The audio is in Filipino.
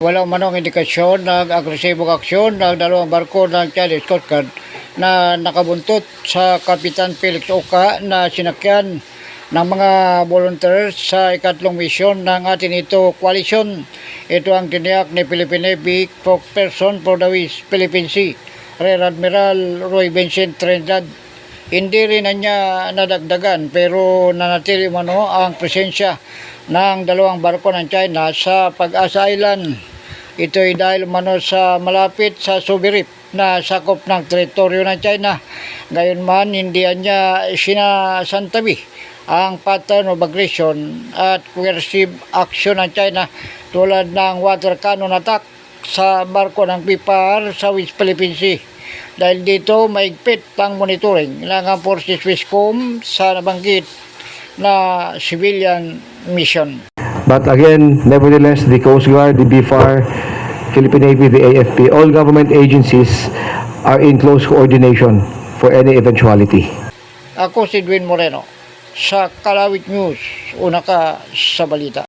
Walang manong indikasyon ng agresibong aksyon ng dalawang barko ng Chinese Coast Guard na nakabuntot sa Kapitan Felix Oka na sinakyan ng mga volunteers sa ikatlong misyon ng atin ito coalition. Ito ang tiniyak ni Philippine Navy spokesperson for the West Philippine Sea, Rear Admiral Roy Vincent Trinidad. Hindi rin na niya nadagdagan pero nanatili mano ang presensya ng dalawang barko ng China sa Pag-asa Island. Ito ay dahil mano sa malapit sa Subic na sakop ng teritoryo ng China. Gayunman, hindi niya sinasantabi ang pattern of aggression at coercive action ng China tulad ng water cannon attack sa barko ng PIPAR sa West Philippine Sea. Dahil dito, maigpit ang monitoring ng Forces Wiscom sa nabanggit na civilian mission. But again, nevertheless, the Coast Guard, the BFAR, Philippine Navy, the AFP, all government agencies are in close coordination for any eventuality. Ako si Dwayne Moreno sa Kalawit News, una ka sa balita.